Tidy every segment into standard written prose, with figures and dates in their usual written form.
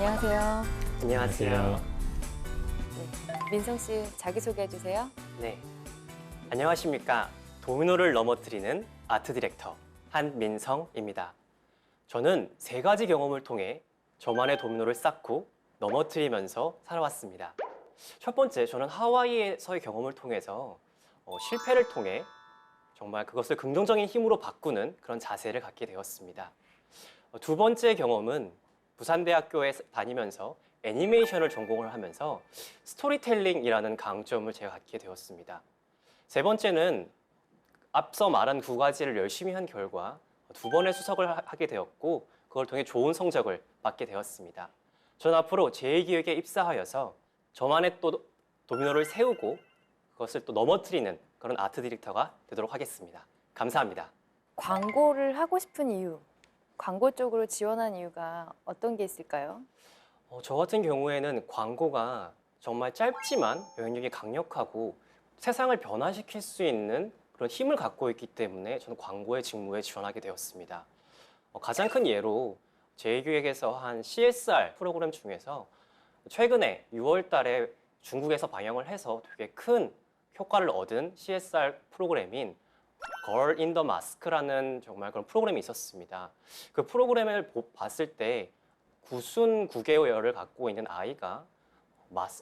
안녕하세요. 안녕하세요. 네, 민성 씨 자기소개해 주세요. 네. 안녕하십니까. 도미노를 넘어뜨리는 아트 디렉터 한민성입니다. 저는 3가지 경험을 통해 저만의 도미노를 쌓고 넘어뜨리면서 살아왔습니다. 첫 번째, 저는 하와이에서의 경험을 통해서 실패를 통해 정말 그것을 긍정적인 힘으로 바꾸는 그런 자세를 갖게 되었습니다. 두 번째 경험은 부산대학교에 다니면서 애니메이션을 전공을 하면서 스토리텔링이라는 강점을 제가 갖게 되었습니다. 세 번째는 앞서 말한 2가지를 열심히 한 결과 2번의 수석을 하게 되었고 그걸 통해 좋은 성적을 받게 되었습니다. 저는 앞으로 제2기획에 입사하여서 저만의 또 도미노를 세우고 그것을 또 넘어뜨리는 그런 아트 디렉터가 되도록 하겠습니다. 감사합니다. 광고를 하고 싶은 이유, 광고 쪽으로 지원한 이유가 어떤 게 있을까요? 저 같은 경우에는 광고가 정말 짧지만 영향력이 강력하고 세상을 변화시킬 수 있는 그런 힘을 갖고 있기 때문에 저는 광고의 직무에 지원하게 되었습니다. 가장 큰 예로 제2기획에서 한 CSR 프로그램 중에서 최근에 6월 달에 중국에서 방영을 해서 되게 큰 효과를 얻은 CSR 프로그램인 Girl in the Mask라는 정말 그런 프로그램이 있었습니다. 그 프로그램을 봤을 때 9개월을 갖고 있는 아이가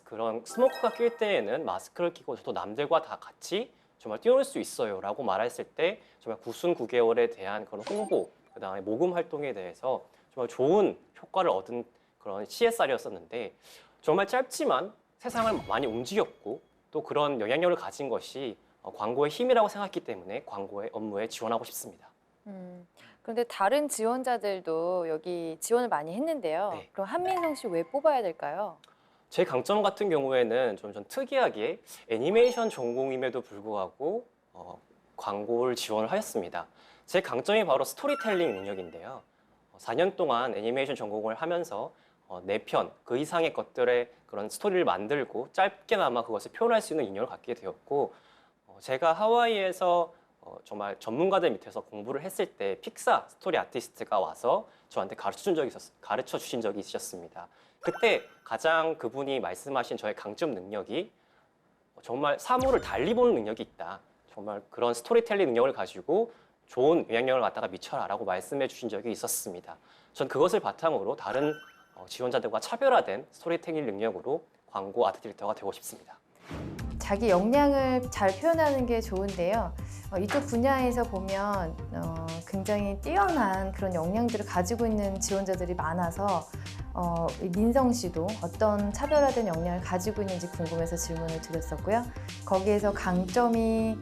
그런 스모크가 낄 때에는 마스크를 끼고 저도 남들과 다 같이 정말 뛰어놀 수 있어요 라고 말했을 때 정말 9개월에 대한 그런 홍보, 그 다음에 모금 활동에 대해서 정말 좋은 효과를 얻은 그런 CSR이었었는데 정말 짧지만 세상을 많이 움직였고 또 그런 영향력을 가진 것이 광고의 힘이라고 생각했기 때문에 광고의 업무에 지원하고 싶습니다. 그런데 다른 지원자들도 여기 지원을 많이 했는데요. 네. 그럼 한민성 씨 왜 뽑아야 될까요? 제 강점 같은 경우에는 좀 특이하게 애니메이션 전공임에도 불구하고 광고를 지원을 하였습니다. 제 강점이 바로 스토리텔링 능력인데요. 4년 동안 애니메이션 전공을 하면서 4편, 그 이상의 것들의 그런 스토리를 만들고 짧게나마 그것을 표현할 수 있는 능력을 갖게 되었고 제가 하와이에서 정말 전문가들 밑에서 공부를 했을 때 픽사 스토리 아티스트가 와서 저한테 가르쳐 주신 적이 있으셨습니다. 그때 가장 그분이 말씀하신 저의 강점 능력이 정말 사물을 달리 보는 능력이 있다. 정말 그런 스토리텔링 능력을 가지고 좋은 영향력을 갖다가 미쳐라라고 말씀해 주신 적이 있었습니다. 전 그것을 바탕으로 다른 지원자들과 차별화된 스토리텔링 능력으로 광고 아트 디렉터가 되고 싶습니다. 자기 역량을 잘 표현하는 게 좋은데요. 이쪽 분야에서 보면 굉장히 뛰어난 그런 역량들을 가지고 있는 지원자들이 많아서 민성 씨도 어떤 차별화된 역량을 가지고 있는지 궁금해서 질문을 드렸었고요. 거기에서 강점이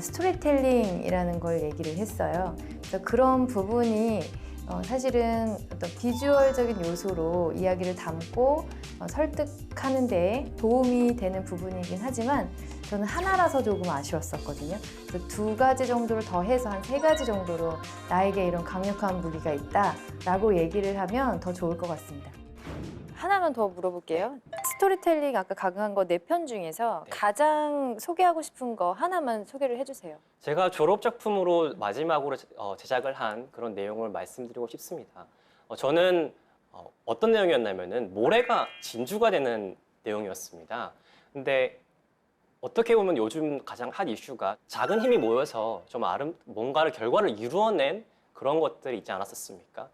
스토리텔링이라는 걸 얘기를 했어요. 그래서 그런 부분이 사실은 어떤 비주얼적인 요소로 이야기를 담고 설득하는 데 도움이 되는 부분이긴 하지만 저는 하나라서 조금 아쉬웠었거든요. 그래서 2가지 정도를 더해서 한 3가지 정도로 나에게 이런 강력한 무기가 있다라고 얘기를 하면 더 좋을 것 같습니다. 하나만 더 물어볼게요. 스토리텔링 아까 강한 거 4편 중에서 네. 가장 소개하고 싶은 거 하나만 소개를 해주세요. 제가 졸업 작품으로 마지막으로 제작을 한 그런 내용을 말씀드리고 싶습니다. 저는 어떤 내용이었냐면은 모래가 진주가 되는 내용이었습니다. 근데 어떻게 보면 요즘 가장 핫 이슈가 작은 힘이 모여서 좀 뭔가를 결과를 이루어낸 그런 것들이 있지 않았었습니까?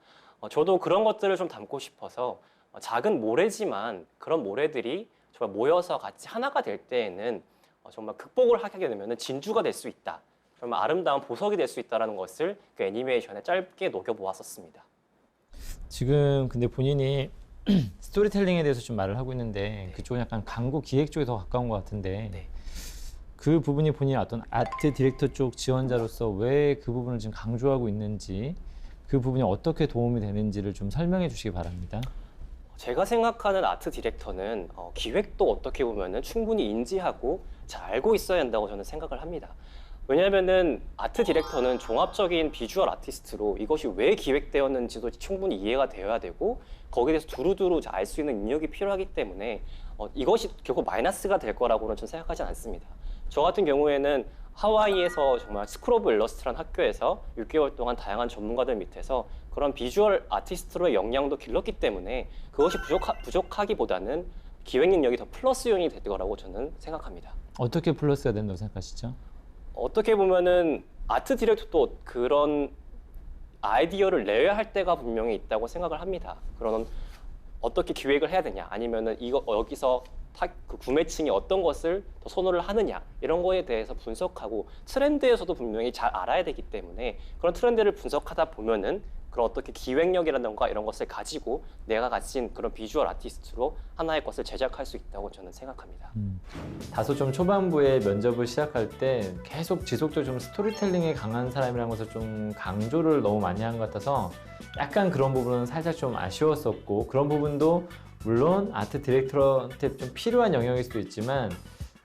저도 그런 것들을 좀 담고 싶어서 작은 모래지만 그런 모래들이 정말 모여서 같이 하나가 될 때에는 정말 극복을 하게 되면 진주가 될 수 있다. 정말 아름다운 보석이 될 수 있다는 것을 그 애니메이션에 짧게 녹여보았었습니다. 지금 근데 본인이 스토리텔링에 대해서 좀 말을 하고 있는데 네. 그쪽은 약간 광고 기획 쪽에 더 가까운 것 같은데 네. 그 부분이 본인이 어떤 아트 디렉터 쪽 지원자로서 왜 그 부분을 지금 강조하고 있는지 그 부분이 어떻게 도움이 되는지를 좀 설명해 주시기 바랍니다. 제가 생각하는 아트 디렉터는 기획도 어떻게 보면은 충분히 인지하고 잘 알고 있어야 한다고 저는 생각을 합니다. 왜냐하면은 아트 디렉터는 종합적인 비주얼 아티스트로 이것이 왜 기획되었는지도 충분히 이해가 되어야 되고 거기에 대해서 두루두루 알 수 있는 능력이 필요하기 때문에 이것이 결국 마이너스가 될 거라고는 저는 생각하지 않습니다. 저 같은 경우에는 하와이에서 정말 스쿨 오브 일러스트라는 학교에서 6개월 동안 다양한 전문가들 밑에서 그런 비주얼 아티스트로의 역량도 길렀기 때문에 그것이 부족하기보다는 기획 능력이 더 플러스 요인이 될 거라고 저는 생각합니다. 어떻게 플러스가 된다고 생각하시죠? 어떻게 보면은 아트 디렉터도 그런 아이디어를 내야 할 때가 분명히 있다고 생각을 합니다. 그런 어떻게 기획을 해야 되냐, 아니면은 이거 여기서 그 구매층이 어떤 것을 더 선호를 하느냐, 이런 거에 대해서 분석하고 트렌드에서도 분명히 잘 알아야 되기 때문에 그런 트렌드를 분석하다 보면은 그런 어떻게 기획력이라든가 이런 것을 가지고 내가 가진 그런 비주얼 아티스트로 하나의 것을 제작할 수 있다고 저는 생각합니다. 다소 좀 초반부에 면접을 시작할 때 계속 지속적으로 좀 스토리텔링에 강한 사람이라는 것을 좀 강조를 너무 많이 한 것 같아서 약간 그런 부분은 살짝 좀 아쉬웠었고, 그런 부분도 물론 아트 디렉터한테 좀 필요한 영역일 수도 있지만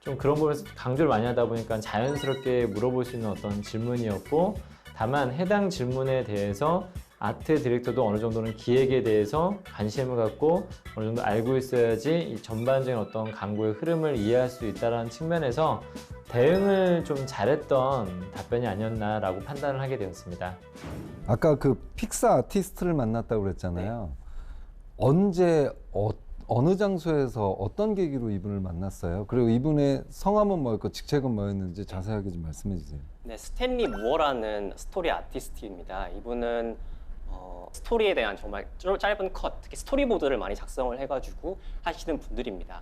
좀 그런 부분에서 강조를 많이 하다 보니까 자연스럽게 물어볼 수 있는 어떤 질문이었고, 다만 해당 질문에 대해서 아트 디렉터도 어느 정도는 기획에 대해서 관심을 갖고 어느 정도 알고 있어야지 이 전반적인 어떤 광고의 흐름을 이해할 수 있다는 측면에서 대응을 좀 잘했던 답변이 아니었나라고 판단을 하게 되었습니다. 아까 그 픽사 아티스트를 만났다고 그랬잖아요. 언제 어느 장소에서 어떤 계기로 이분을 만났어요? 그리고 이분의 성함은 뭐였고 직책은 뭐였는지 자세하게 좀 말씀해 주세요. 네, 스탠리 무어라는 스토리 아티스트입니다. 이분은 스토리에 대한 정말 짧은 컷, 특히 스토리보드를 많이 작성을 해가지고 하시는 분들입니다.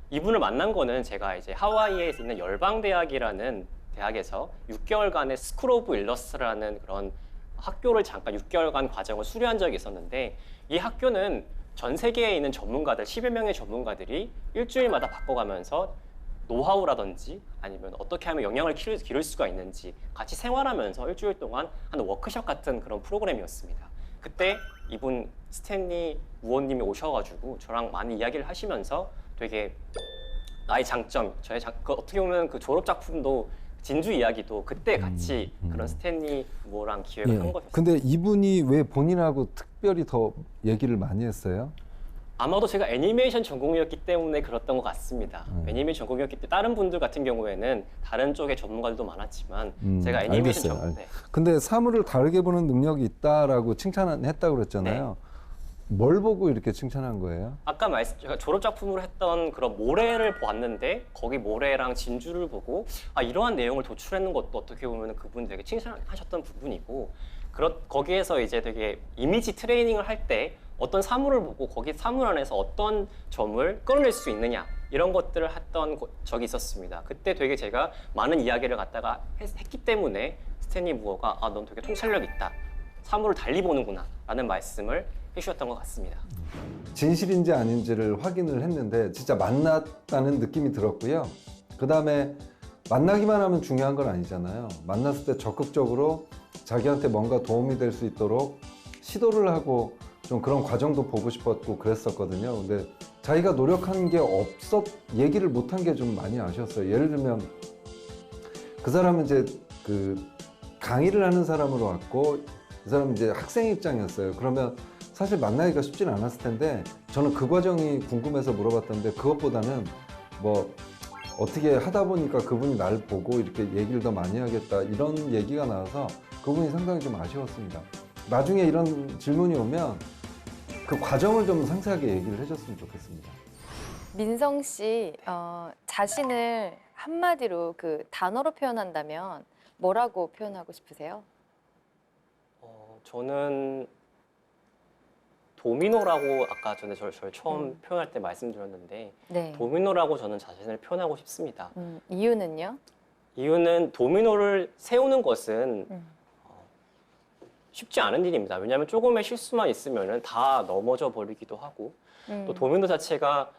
이분을 만난 거는 제가 이제 하와이에 있는 열방대학이라는 대학에서 6개월간의 스쿨 오브 일러스트라는 그런 학교를 잠깐 6개월간 과정을 수료한 적이 있었는데, 이 학교는 전 세계에 있는 전문가들, 10여 명의 전문가들이 일주일마다 바꿔가면서 노하우라든지 아니면 어떻게 하면 영향을 기를 수가 있는지 같이 생활하면서 일주일 동안 하는 워크숍 같은 그런 프로그램이었습니다. 그때 이분 스탠리 무어님이 오셔가지고 저랑 많이 이야기를 하시면서 되게 나의 장점, 어떻게 보면 그 졸업 작품도 진주 이야기도 그때 같이 그런 스탠리 무어랑 기획을 한 거였어요. 근데 이분이 왜 본인하고 특별히 더 얘기를 많이 했어요? 아마도 제가 애니메이션 전공이었기 때문에 그랬던 것 같습니다. 애니메이션 전공이었기 때문에 다른 분들 같은 경우에는 다른 쪽의 전문가들도 많았지만 제가 애니메이션 전공. 네. 근데 사물을 다르게 보는 능력이 있다라고 칭찬했다고 그랬잖아요. 뭘 보고 이렇게 칭찬한 거예요? 아까 제가 졸업 작품으로 했던 그런 모래를 봤는데 거기 모래랑 진주를 보고 이러한 내용을 도출하는 것도 어떻게 보면 그분 되게 칭찬하셨던 부분이고, 거기에서 이제 되게 이미지 트레이닝을 할 때 어떤 사물을 보고 거기 사물 안에서 어떤 점을 끌어낼 수 있느냐, 이런 것들을 했던 적이 있었습니다. 그때 되게 제가 많은 이야기를 갖다가 했기 때문에 스탠리 무어가 넌 되게 통찰력 있다, 사물을 달리 보는구나 라는 말씀을 해주셨던 것 같습니다. 진실인지 아닌지를 확인을 했는데 진짜 만났다는 느낌이 들었고요. 그 다음에 만나기만 하면 중요한 건 아니잖아요. 만났을 때 적극적으로 자기한테 뭔가 도움이 될 수 있도록 시도를 하고 좀 그런 과정도 보고 싶었고 그랬었거든요. 근데 자기가 노력한 게 얘기를 못한 게 좀 많이 아쉬웠어요. 예를 들면 그 사람은 이제 그 강의를 하는 사람으로 왔고 그 사람은 이제 학생 입장이었어요. 그러면 사실 만나기가 쉽진 않았을 텐데 저는 그 과정이 궁금해서 물어봤던데, 그것보다는 뭐 어떻게 하다 보니까 그분이 날 보고 이렇게 얘기를 더 많이 하겠다 이런 얘기가 나와서 그분이 상당히 좀 아쉬웠습니다. 나중에 이런 질문이 오면 그 과정을 좀 상세하게 얘기를 해줬으면 좋겠습니다. 민성 씨, 자신을 한마디로 그 단어로 표현한다면 뭐라고 표현하고 싶으세요? 저는 도미노라고 아까 전에 저를 처음 표현할 때 말씀드렸는데, 네. 도미노라고 저는 자신을 표현하고 싶습니다. 이유는요? 이유는 도미노를 세우는 것은 쉽지 않은 일입니다. 왜냐하면 조금의 실수만 있으면 다 넘어져 버리기도 하고, 또 도미노 자체가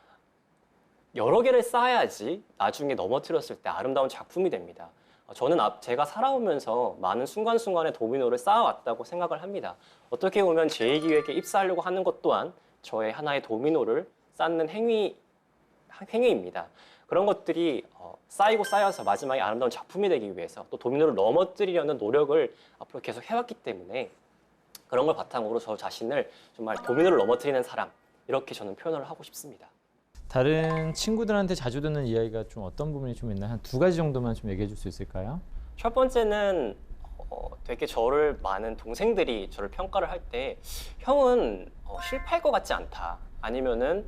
여러 개를 쌓아야지 나중에 넘어뜨렸을 때 아름다운 작품이 됩니다. 저는 제가 살아오면서 많은 순간순간에 도미노를 쌓아왔다고 생각을 합니다. 어떻게 보면 제2기획에 입사하려고 하는 것 또한 저의 하나의 도미노를 쌓는 행위입니다. 그런 것들이 쌓이고 쌓여서 마지막에 아름다운 작품이 되기 위해서 또 도미노를 넘어뜨리려는 노력을 앞으로 계속 해왔기 때문에 그런 걸 바탕으로 저 자신을 정말 도미노를 넘어뜨리는 사람, 이렇게 저는 표현을 하고 싶습니다. 다른 친구들한테 자주 듣는 이야기가 좀 어떤 부분이 좀 있나요? 한 두 가지 정도만 좀 얘기해 줄 수 있을까요? 첫 번째는 되게 저를 많은 동생들이 저를 평가를 할 때 형은 실패할 것 같지 않다. 아니면은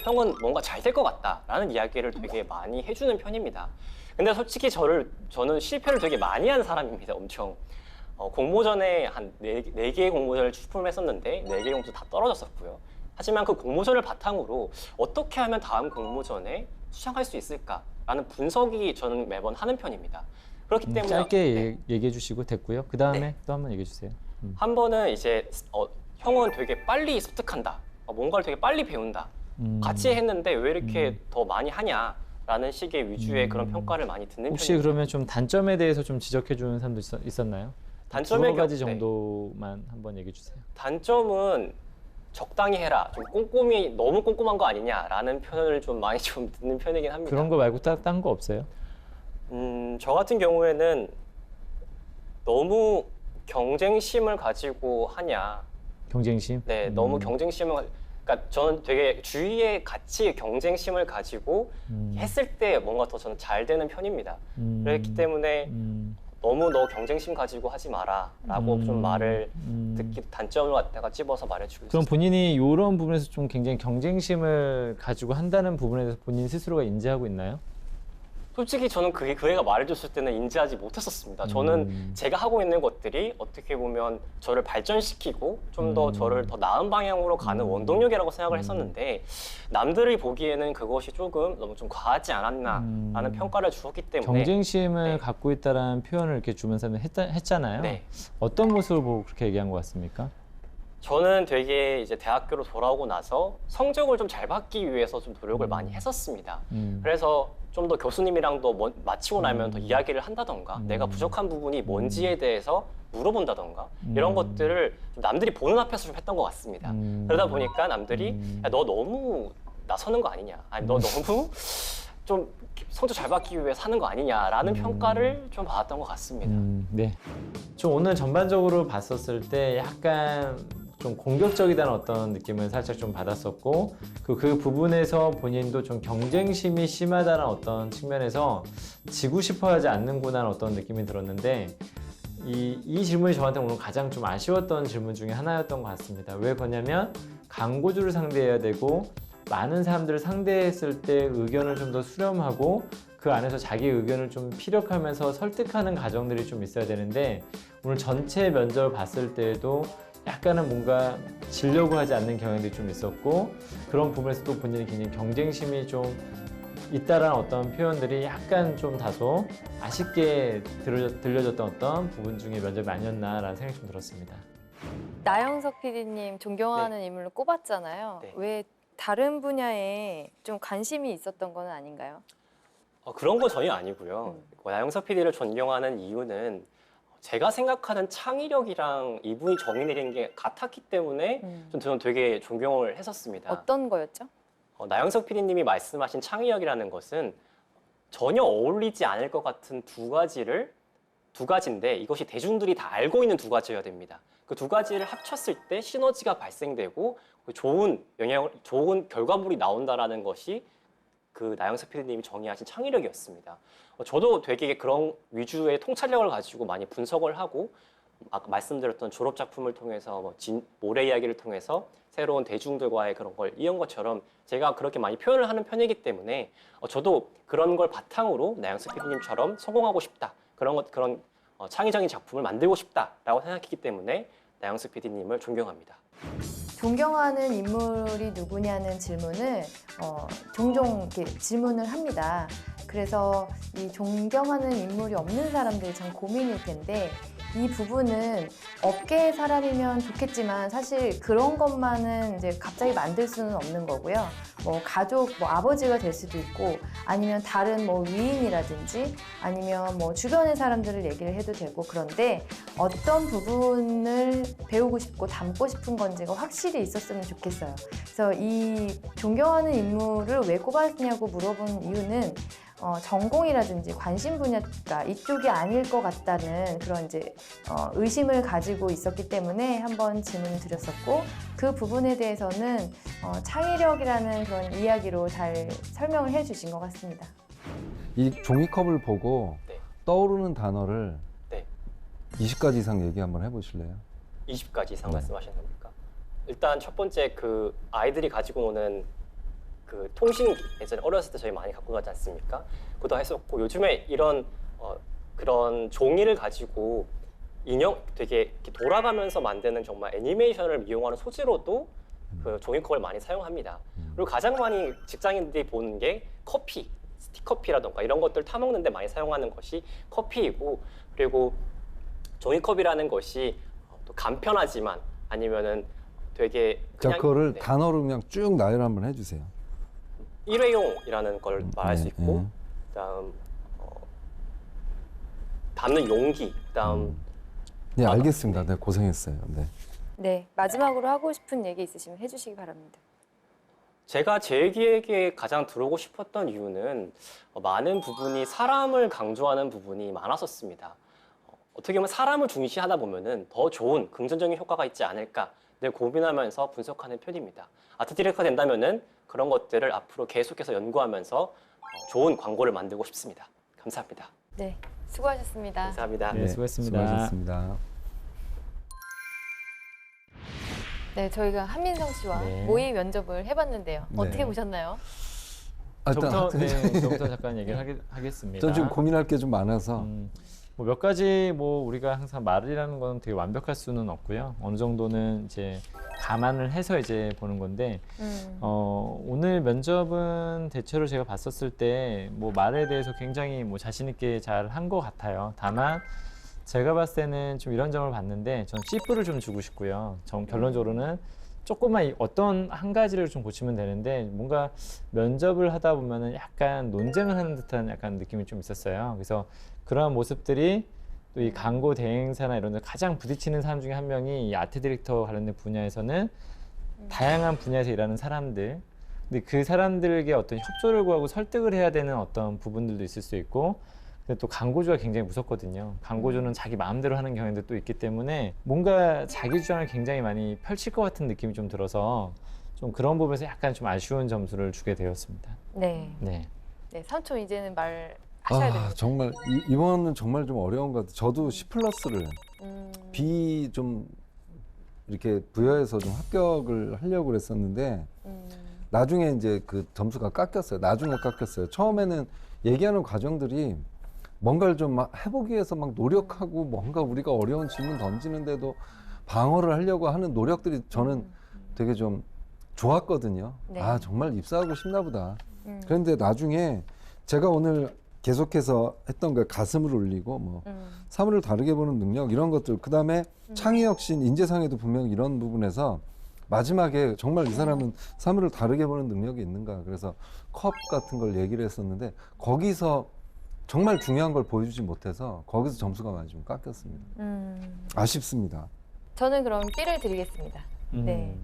형은 뭔가 잘 될 것 같다라는 이야기를 되게 많이 해주는 편입니다. 근데 솔직히 저는 실패를 되게 많이 한 사람입니다. 엄청. 공모전에 한 4개의 공모전을 출품했었는데 4개 공모전 다 떨어졌었고요. 하지만 그 공모전을 바탕으로 어떻게 하면 다음 공모전에 수상할 수 있을까라는 분석이 저는 매번 하는 편입니다. 그렇기 때문에 짧게 얘기해 주시고 됐고요. 그 다음에 네. 또 한번 얘기해 주세요. 한 번은 이제 형은 되게 빨리 습득한다. 뭔가를 되게 빨리 배운다. 같이 했는데 왜 이렇게 더 많이 하냐라는 식의 위주의 그런 평가를 많이 듣는 혹시 편입니다. 그러면 좀 단점에 대해서 좀 지적해 주는 사람도 있었나요? 단점의 두어 가지 경우- 네. 정도만 한번 얘기해 주세요. 단점은 적당히 해라. 좀 꼼꼼히 너무 꼼꼼한 거 아니냐라는 표현을 좀 많이 좀 듣는 편이긴 합니다. 그런 거 말고 딴 거 없어요? 저 같은 경우에는 너무 경쟁심을 가지고 하냐. 경쟁심? 네, 너무 경쟁심을 그러니까 저는 되게 주위에 같이 경쟁심을 가지고 했을 때 뭔가 더 저는 잘 되는 편입니다. 그렇기 때문에 너무 너 경쟁심 가지고 하지 마라라고 좀 말을 듣기 단점을 갖다가 집어서 말해주고 그럼 있어요. 본인이 이런 부분에서 좀 굉장히 경쟁심을 가지고 한다는 부분에 대해서 본인 스스로가 인지하고 있나요? 솔직히 저는 그 애가 말해줬을 때는 인지하지 못했었습니다. 저는 제가 하고 있는 것들이 어떻게 보면 저를 발전시키고 좀 더 저를 더 나은 방향으로 가는 원동력이라고 생각을 했었는데 남들이 보기에는 그것이 조금 너무 좀 과하지 않았나라는 평가를 주었기 때문에 경쟁심을 네. 갖고 있다라는 표현을 이렇게 주변 사람들 했잖아요. 네. 어떤 모습을 보고 그렇게 얘기한 것 같습니까? 저는 되게 이제 대학교로 돌아오고 나서 성적을 좀 잘 받기 위해서 좀 노력을 많이 했었습니다. 그래서 좀 더 교수님이랑도 마치고 나면 더 이야기를 한다던가 내가 부족한 부분이 뭔지에 대해서 물어본다던가 이런 것들을 좀 남들이 보는 앞에서 좀 했던 것 같습니다. 그러다 보니까 남들이 야, 너 너무 나서는 거 아니냐, 아니 너 너무 좀 성적 잘 받기 위해 사는 거 아니냐라는 평가를 좀 받았던 것 같습니다. 네. 좀 오늘 전반적으로 봤었을 때 약간 좀 공격적이다는 어떤 느낌을 살짝 좀 받았었고 그 부분에서 본인도 좀 경쟁심이 심하다는 어떤 측면에서 지고 싶어 하지 않는구나는 어떤 느낌이 들었는데 이 질문이 저한테 오늘 가장 좀 아쉬웠던 질문 중에 하나였던 것 같습니다. 왜 그러냐면 광고주를 상대해야 되고 많은 사람들을 상대했을 때 의견을 좀 더 수렴하고 그 안에서 자기 의견을 좀 피력하면서 설득하는 과정들이 좀 있어야 되는데 오늘 전체 면접을 봤을 때에도 약간은 뭔가 지려고 하지 않는 경향들이 좀 있었고 그런 부분에서 또 본인이 굉장히 경쟁심이 좀 있다라는 어떤 표현들이 약간 좀 다소 아쉽게 들려졌던 어떤 부분 중에 면접이 아니었나라는 생각이 좀 들었습니다. 나영석 PD님 존경하는 인물로 꼽았잖아요. 네. 왜 다른 분야에 좀 관심이 있었던 건 아닌가요? 그런 건 전혀 아니고요. 나영석 PD를 존경하는 이유는 제가 생각하는 창의력이랑 이분이 정의 내린 게 같았기 때문에 좀 저는 되게 존경을 했었습니다. 어떤 거였죠? 나영석 PD님이 말씀하신 창의력이라는 것은 전혀 어울리지 않을 것 같은 두 가지인데 이것이 대중들이 다 알고 있는 두 가지여야 됩니다. 그 두 가지를 합쳤을 때 시너지가 발생되고 좋은 결과물이 나온다라는 것이 그 나영석 PD님이 정의하신 창의력이었습니다. 저도 되게 그런 위주의 통찰력을 가지고 많이 분석을 하고 아까 말씀드렸던 졸업 작품을 통해서 모래 이야기를 통해서 새로운 대중들과의 그런 걸 이은 것처럼 제가 그렇게 많이 표현을 하는 편이기 때문에 저도 그런 걸 바탕으로 나영석 PD님처럼 성공하고 싶다. 그런 창의적인 작품을 만들고 싶다라고 생각했기 때문에 나영석 PD님을 존경합니다. 존경하는 인물이 누구냐는 질문을 종종 이렇게 질문을 합니다. 그래서 이 존경하는 인물이 없는 사람들이 참 고민일 텐데 이 부분은 업계의 사람이면 좋겠지만 사실 그런 것만은 이제 갑자기 만들 수는 없는 거고요. 뭐 가족, 뭐 아버지가 될 수도 있고 아니면 다른 뭐 위인이라든지 아니면 뭐 주변의 사람들을 얘기를 해도 되고 그런데 어떤 부분을 배우고 싶고 담고 싶은 건지가 확실히 있었으면 좋겠어요. 그래서 이 존경하는 인물을 왜 꼽았냐고 물어본 이유는 전공이라든지 관심 분야가 이쪽이 아닐 것 같다는 그런 이제 의심을 가지고 있었기 때문에 한번 질문을 드렸었고 그 부분에 대해서는 창의력이라는 그런 이야기로 잘 설명을 해주신 것 같습니다. 이 종이컵을 보고 네. 떠오르는 단어를 네. 20가지 이상 얘기 한번 해보실래요? 20가지 이상 네. 말씀하시는 겁니까? 일단 첫 번째 그 아이들이 가지고 노는 그 통신기 예전에 어렸을 때 저희 많이 갖고 가지 않습니까? 그것도 했었고 요즘에 이런 그런 종이를 가지고 인형 되게 이렇게 돌아가면서 만드는 정말 애니메이션을 이용하는 소재로도 그 종이컵을 많이 사용합니다. 그리고 가장 많이 직장인들이 보는 게 커피, 스틱커피라던가 이런 것들 타먹는데 많이 사용하는 것이 커피이고 그리고 종이컵이라는 것이 또 간편하지만 아니면은 되게 자, 그냥 그거를 네, 단어로 그냥 쭉 나열 한번 해주세요. 일회용이라는 걸 말할 수 있고 그다음 담는 용기, 그다음 네, 아, 알겠습니다. 네. 네, 고생했어요. 네. 네, 마지막으로 하고 싶은 얘기 있으시면 해주시기 바랍니다. 제가 제 기획에 가장 들어오고 싶었던 이유는 많은 부분이 사람을 강조하는 부분이 많았었습니다. 어떻게 보면 사람을 중시하다 보면은 더 좋은 긍정적인 효과가 있지 않을까 늘 고민하면서 분석하는 편입니다. 아트 디렉터가 된다면은 그런 것들을 앞으로 계속해서 연구하면서 좋은 광고를 만들고 싶습니다. 감사합니다. 네, 수고하셨습니다. 감사합니다. 네, 수고했습니다. 수고하셨습니다. 네, 저희가 한민성 씨와 네. 모의 면접을 해봤는데요. 네. 어떻게 보셨나요? 아, 저부터, 일단 저부터 잠깐 얘기를 하겠습니다. 전 지금 고민할 게 좀 많아서 뭐 몇 가지 뭐 우리가 항상 말이라는 건 되게 완벽할 수는 없고요. 어느 정도는 이제 감안을 해서 이제 보는 건데 오늘 면접은 대체로 제가 봤었을 때 뭐 말에 대해서 굉장히 뭐 자신 있게 잘 한 것 같아요. 다만 제가 봤을 때는 좀 이런 점을 봤는데 전 C뿔을 좀 주고 싶고요. 결론적으로는 조금만 어떤 한 가지를 좀 고치면 되는데 뭔가 면접을 하다 보면은 약간 논쟁을 하는 듯한 약간 느낌이 좀 있었어요. 그래서 그러한 모습들이 또 이 광고 대행사나 이런 데 가장 부딪히는 사람 중에 한 명이 이 아트 디렉터 관련된 분야에서는 다양한 분야에서 일하는 사람들 근데 그 사람들에게 어떤 협조를 구하고 설득을 해야 되는 어떤 부분들도 있을 수 있고 근데 또 광고주가 굉장히 무섭거든요. 광고주는 자기 마음대로 하는 경향도 또 있기 때문에 뭔가 자기 주장을 굉장히 많이 펼칠 것 같은 느낌이 좀 들어서 좀 그런 부분에서 약간 좀 아쉬운 점수를 주게 되었습니다. 네, 네. 네, 삼촌 이제는 말 하셔야 됩니다. 정말 이번은 정말 좀 어려운 것 같아요. 저도 C 플러스를 B 좀 이렇게 부여해서 좀 합격을 하려고 그랬었는데 나중에 이제 그 점수가 깎였어요. 나중에 깎였어요. 처음에는 얘기하는 과정들이 뭔가를 좀 막 해보기 위해서 막 노력하고 뭔가 우리가 어려운 질문 던지는데도 방어를 하려고 하는 노력들이 저는 되게 좀 좋았거든요. 네. 아, 정말 입사하고 싶나 보다. 그런데 나중에 제가 오늘 계속해서 했던 거 가슴을 울리고 뭐 사물을 다르게 보는 능력 이런 것들 그다음에 창의혁신 인재상에도 분명 이런 부분에서 마지막에 정말 이 사람은 사물을 다르게 보는 능력이 있는가 그래서 컵 같은 걸 얘기를 했었는데 거기서 정말 중요한 걸 보여주지 못해서 거기서 점수가 많이 좀 깎였습니다. 아쉽습니다. 저는 그럼 B를 드리겠습니다. 네.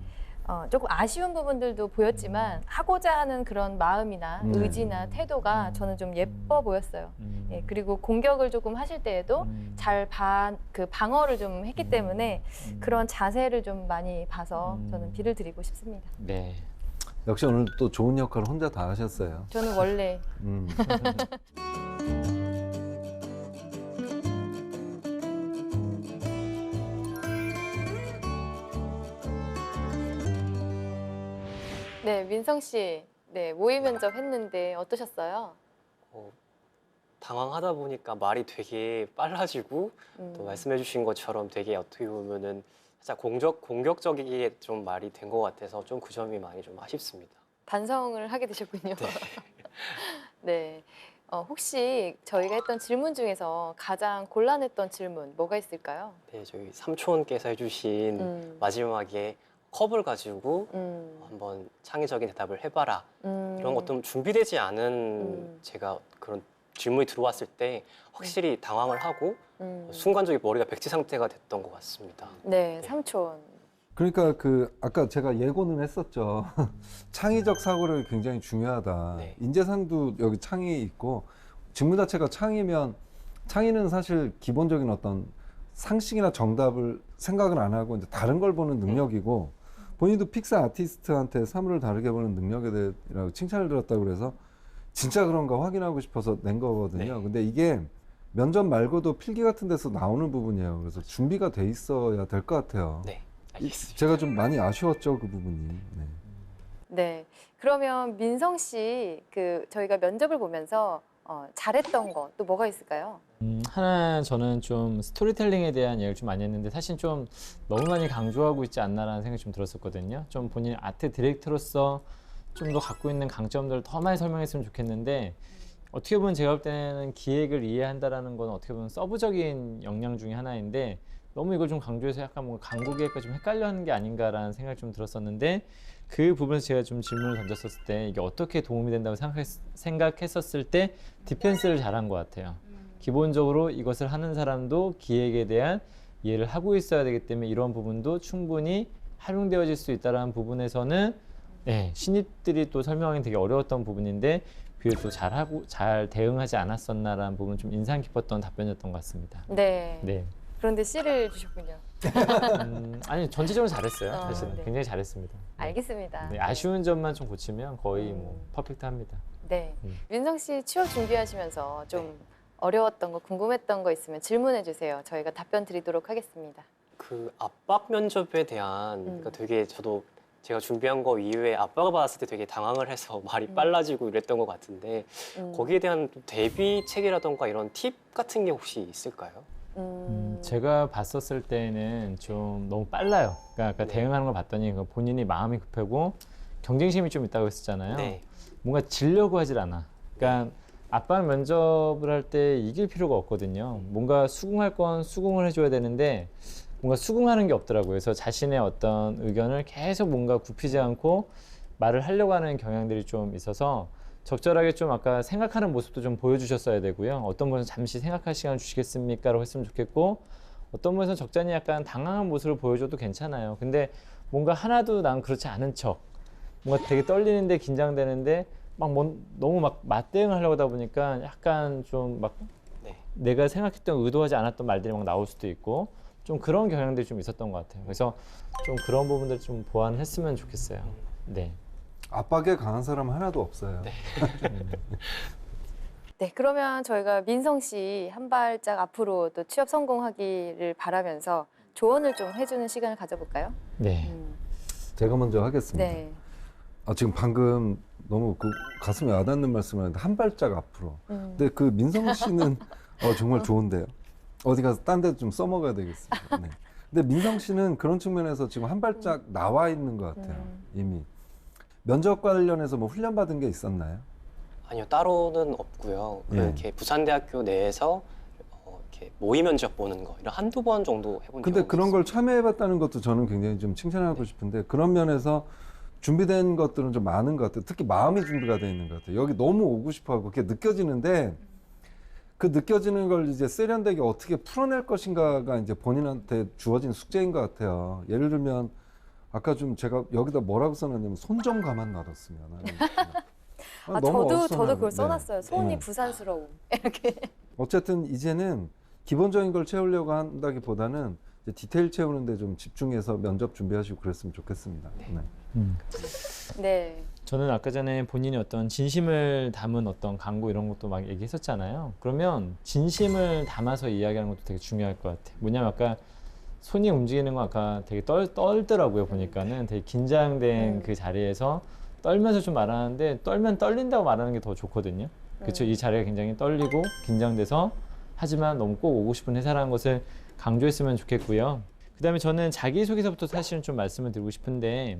조금 아쉬운 부분들도 보였지만 하고자 하는 그런 마음이나 의지나 태도가 저는 좀 예뻐 보였어요. 예, 그리고 공격을 조금 하실 때에도 잘 방어를 좀 했기 때문에 그런 자세를 좀 많이 봐서 저는 B를 드리고 싶습니다. 네. 역시 오늘 또 좋은 역할을 혼자 다 하셨어요. 저는 원래 네, 민성 씨, 네, 모의 면접 했는데 어떠셨어요? 당황하다 보니까 말이 되게 빨라지고 또 말씀해주신 것처럼 되게 어떻게 보면은 살짝 공격적이게 좀 말이 된 것 같아서 좀 그 점이 많이 좀 아쉽습니다. 반성을 하게 되셨군요. 네. 네. 혹시 저희가 했던 질문 중에서 가장 곤란했던 질문 뭐가 있을까요? 네, 저희 삼촌께서 해주신 마지막에 컵을 가지고 한번 창의적인 대답을 해봐라 이런 것도 준비되지 않은 제가 그런 질문이 들어왔을 때 확실히 당황을 하고 순간적인 머리가 백지 상태가 됐던 것 같습니다. 네, 삼촌. 그러니까 그 아까 제가 예고는 했었죠. 창의적 사고력이 굉장히 중요하다. 네. 인재상도 여기 창의 있고 직무 자체가 창의면 창의는 사실 기본적인 어떤 상식이나 정답을 생각을 안 하고 이제 다른 걸 보는 능력이고 본인도 픽사 아티스트한테 사물을 다르게 보는 능력에 대해서 칭찬을 들었다고 그래서 진짜 그런가 확인하고 싶어서 낸 거거든요. 네. 근데 이게 면접 말고도 필기 같은 데서 나오는 부분이에요. 그래서 준비가 돼 있어야 될 것 같아요. 네, 알겠습니다. 제가 좀 많이 아쉬웠죠, 그 부분이. 네. 네. 그러면 민성 씨, 저희가 면접을 보면서 잘했던 거 또 뭐가 있을까요? 하나 저는 좀 스토리텔링에 대한 이야기를 좀 많이 했는데 사실 좀 너무 많이 강조하고 있지 않나라는 생각이 좀 들었었거든요. 좀 본인 아트 디렉터로서 좀 더 갖고 있는 강점들을 더 많이 설명했으면 좋겠는데 어떻게 보면 제가 볼 때는 기획을 이해한다라는 건 어떻게 보면 서브적인 역량 중에 하나인데 너무 이걸 좀 강조해서 약간 뭔가 광고 기획과 좀 헷갈려 하는 게 아닌가라는 생각이 좀 들었었는데 그 부분에서 제가 좀 질문을 던졌었을 때 이게 어떻게 도움이 된다고 생각했었을 때 디펜스를 잘한 것 같아요. 기본적으로 이것을 하는 사람도 기획에 대한 이해를 하고 있어야 되기 때문에 이런 부분도 충분히 활용되어질 수 있다는 부분에서는 네, 신입들이 또 설명하기 되게 어려웠던 부분인데 그에 또 잘 대응하지 않았었나라는 부분 좀 인상 깊었던 답변이었던 것 같습니다. 네. 네. 그런데 C를 주셨군요. 아니 전체적으로 잘했어요. 사실은 네. 굉장히 잘했습니다. 네. 알겠습니다. 네, 아쉬운 점만 좀 고치면 거의 뭐 퍼펙트합니다. 네. 음. 민성 씨 취업 준비하시면서 좀 어려웠던 거, 궁금했던 거 있으면 질문해 주세요. 저희가 답변 드리도록 하겠습니다. 그 압박 면접에 대한 그러니까 되게 저도 제가 준비한 거 이후에 압박을 받았을 때 되게 당황을 해서 말이 빨라지고 이랬던 것 같은데 거기에 대한 대비책이라던가 이런 팁 같은 게 혹시 있을까요? 제가 봤었을 때는 좀 너무 빨라요. 그러니까 아까 네. 대응하는 걸 봤더니 본인이 마음이 급하고 경쟁심이 좀 있다고 했었잖아요. 네. 뭔가 지려고 하질 않아. 그러니까 압박 면접을 할 때 이길 필요가 없거든요. 뭔가 수긍할 건 수긍을 해줘야 되는데 뭔가 수긍하는 게 없더라고요. 그래서 자신의 어떤 의견을 계속 뭔가 굽히지 않고 말을 하려고 하는 경향들이 좀 있어서 적절하게 좀 아까 생각하는 모습도 좀 보여주셨어야 되고요. 어떤 분은 잠시 생각할 시간을 주시겠습니까? 라고 했으면 좋겠고 어떤 분은 적잖이 약간 당황한 모습을 보여줘도 괜찮아요. 근데 뭔가 하나도 난 그렇지 않은 척 뭔가 되게 떨리는데 긴장되는데 너무 막 맞대응을 하려고 하다 보니까 약간 좀 막 네. 내가 생각했던 의도하지 않았던 말들이 막 나올 수도 있고 좀 그런 경향들이 좀 있었던 것 같아요. 그래서 좀 그런 부분들 좀 보완했으면 좋겠어요. 네. 압박에 강한 사람 하나도 없어요. 네. 네, 그러면 저희가 민성 씨 한 발짝 앞으로 또 취업 성공하기를 바라면서 조언을 좀 해주는 시간을 가져볼까요? 네. 제가 먼저 하겠습니다. 네. 지금 방금 너무 그 가슴에 와닿는 말씀을 하는데 한 발짝 앞으로. 근데 그 민성 씨는 정말 좋은데요. 어디 가서 딴 데 좀 써먹어야 되겠습니다. 네. 근데 민성 씨는 그런 측면에서 지금 한 발짝 나와 있는 것 같아요. 이미. 면접 관련해서 뭐 훈련 받은 게 있었나요? 아니요, 따로는 없고요. 예. 이렇게 부산대학교 내에서 이렇게 모의 면접 보는 거 이런 한두 번 정도 해본 근데 적은 그런 있어요. 걸 참여해봤다는 것도 저는 굉장히 좀 칭찬하고 싶은데 그런 면에서 준비된 것들은 좀 많은 것 같아요. 특히 마음이 준비가 돼 있는 것 같아요. 여기 너무 오고 싶어하고 그게 느껴지는데 그 느껴지는 걸 이제 세련되게 어떻게 풀어낼 것인가가 이제 본인한테 주어진 숙제인 것 같아요. 예를 들면 아까 좀 제가 여기다 뭐라고 써놨냐면 손 좀 가만 놔뒀으면 하는 저도 그걸 써놨어요. 손이 네. 부산스러움. 이렇게. 어쨌든 이제는 기본적인 걸 채우려고 한다기보다는 이제 디테일 채우는데 좀 집중해서 면접 준비하시고 그랬으면 좋겠습니다. 네. 네. 저는 아까 전에 본인이 어떤 진심을 담은 어떤 광고 이런 것도 막 얘기했었잖아요. 그러면 진심을 담아서 이야기하는 것도 되게 중요할 것 같아요. 뭐냐면 아까 손이 움직이는 거 아까 되게 떨더라고요. 보니까는 되게 긴장된 그 자리에서 떨면서 좀 말하는데 떨면 떨린다고 말하는 게 더 좋거든요. 그렇죠. 이 자리가 굉장히 떨리고 긴장돼서 하지만 너무 꼭 오고 싶은 회사라는 것을 강조했으면 좋겠고요. 그다음에 저는 자기소개서부터 사실은 좀 말씀을 드리고 싶은데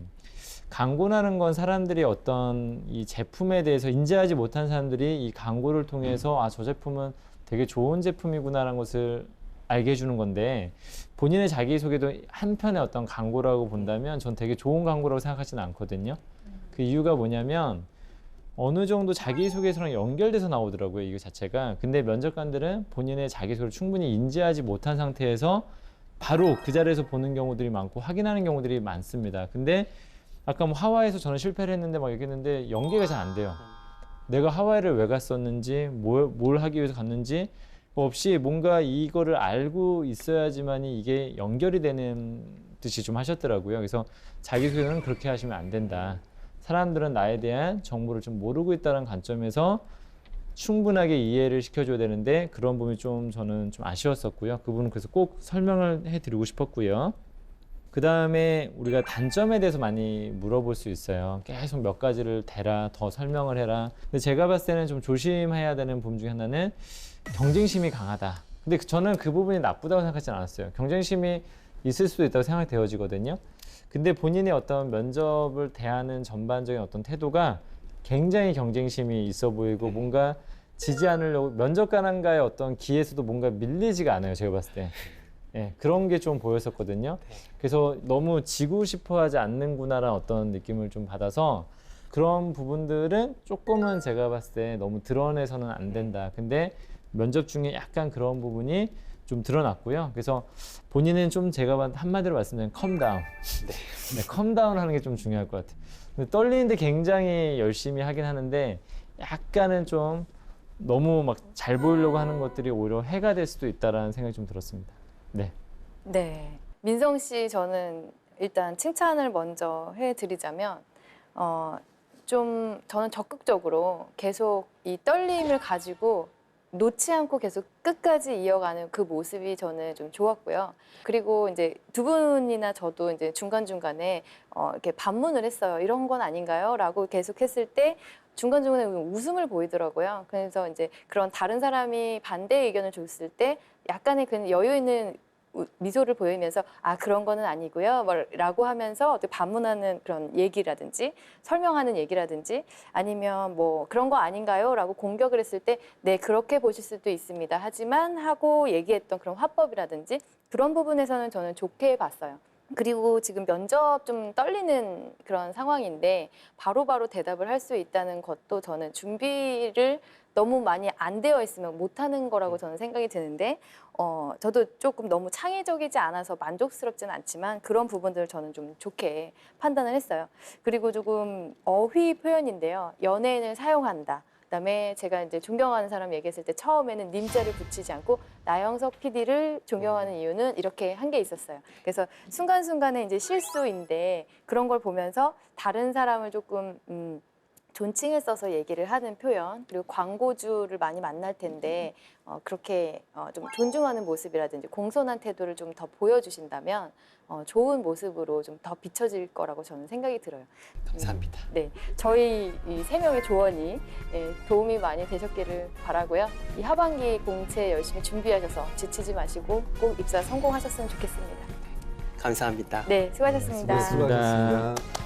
광고라는 건 사람들이 어떤 이 제품에 대해서 인지하지 못한 사람들이 이 광고를 통해서 저 제품은 되게 좋은 제품이구나라는 것을 알게 해주는 건데 본인의 자기소개도 한편의 어떤 광고라고 본다면 전 되게 좋은 광고라고 생각하지는 않거든요. 그 이유가 뭐냐면 어느 정도 자기소개서랑 연결돼서 나오더라고요, 이거 자체가. 근데 면접관들은 본인의 자기소개를 충분히 인지하지 못한 상태에서 바로 그 자리에서 보는 경우들이 많고 확인하는 경우들이 많습니다. 근데 아까 뭐 하와이에서 저는 실패를 했는데 막 얘기했는데 연계가 잘 안 돼요. 내가 하와이를 왜 갔었는지 뭘 하기 위해서 갔는지 없이 뭔가 이거를 알고 있어야지만이 이게 연결이 되는 듯이 좀 하셨더라고요. 그래서 자기소개는 그렇게 하시면 안 된다. 사람들은 나에 대한 정보를 좀 모르고 있다는 관점에서 충분하게 이해를 시켜줘야 되는데 그런 부분이 좀 저는 좀 아쉬웠었고요. 그 부분은 그래서 꼭 설명을 해드리고 싶었고요. 그 다음에 우리가 단점에 대해서 많이 물어볼 수 있어요. 계속 몇 가지를 대라, 더 설명을 해라. 근데 제가 봤을 때는 좀 조심해야 되는 부분 중에 하나는 경쟁심이 강하다. 근데 저는 그 부분이 나쁘다고 생각하지 않았어요. 경쟁심이 있을 수도 있다고 생각되어지거든요. 근데 본인의 어떤 면접을 대하는 전반적인 어떤 태도가 굉장히 경쟁심이 있어 보이고 뭔가 지지 않으려고 면접관과의 어떤 기에서도 뭔가 밀리지가 않아요. 제가 봤을 때. 예, 그런 게 좀 보였었거든요. 그래서 너무 지고 싶어 하지 않는구나라는 어떤 느낌을 좀 받아서 그런 부분들은 조금은 제가 봤을 때 너무 드러내서는 안 된다. 근데 면접 중에 약간 그런 부분이 좀 드러났고요. 그래서 본인은 좀 제가 한마디로 말씀드리면 컴다운. 네, 컴다운 하는 게 좀 중요할 것 같아요. 근데 떨리는데 굉장히 열심히 하긴 하는데 약간은 좀 너무 막 잘 보이려고 하는 것들이 오히려 해가 될 수도 있다라는 생각이 좀 들었습니다. 네. 네. 민성 씨 저는 일단 칭찬을 먼저 해드리자면 좀 저는 적극적으로 계속 이 떨림을 가지고 놓지 않고 계속 끝까지 이어가는 그 모습이 저는 좀 좋았고요. 그리고 이제 두 분이나 저도 이제 중간중간에 이렇게 반문을 했어요. 이런 건 아닌가요? 라고 계속 했을 때 중간중간에 웃음을 보이더라고요. 그래서 이제 그런 다른 사람이 반대 의견을 줬을 때 약간의 그 여유 있는 미소를 보이면서 아 그런 거는 아니고요 라고 하면서 반문하는 그런 얘기라든지 설명하는 얘기라든지 아니면 뭐 그런 거 아닌가요? 라고 공격을 했을 때 네 그렇게 보실 수도 있습니다. 하지만 하고 얘기했던 그런 화법이라든지 그런 부분에서는 저는 좋게 봤어요. 그리고 지금 면접 좀 떨리는 그런 상황인데 바로바로 대답을 할 수 있다는 것도 저는 준비를 너무 많이 안 되어 있으면 못하는 거라고 저는 생각이 드는데 저도 조금 너무 창의적이지 않아서 만족스럽지는 않지만 그런 부분들을 저는 좀 좋게 판단을 했어요. 그리고 조금 어휘 표현인데요. 연예인을 사용한다. 그다음에 제가 이제 존경하는 사람 얘기했을 때 처음에는 님자를 붙이지 않고 나영석 PD를 존경하는 이유는 이렇게 한 게 있었어요. 그래서 순간순간에 이제 실수인데 그런 걸 보면서 다른 사람을 조금 존칭을 써서 얘기를 하는 표현 그리고 광고주를 많이 만날 텐데 그렇게 좀 존중하는 모습이라든지 공손한 태도를 좀 더 보여주신다면 좋은 모습으로 좀 더 비춰질 거라고 저는 생각이 들어요. 감사합니다. 네, 저희 이 세 명의 조언이 도움이 많이 되셨기를 바라고요. 이 하반기 공채 열심히 준비하셔서 지치지 마시고 꼭 입사 성공하셨으면 좋겠습니다. 감사합니다. 네, 수고하셨습니다. 수고하셨습니다. 수고하셨습니다.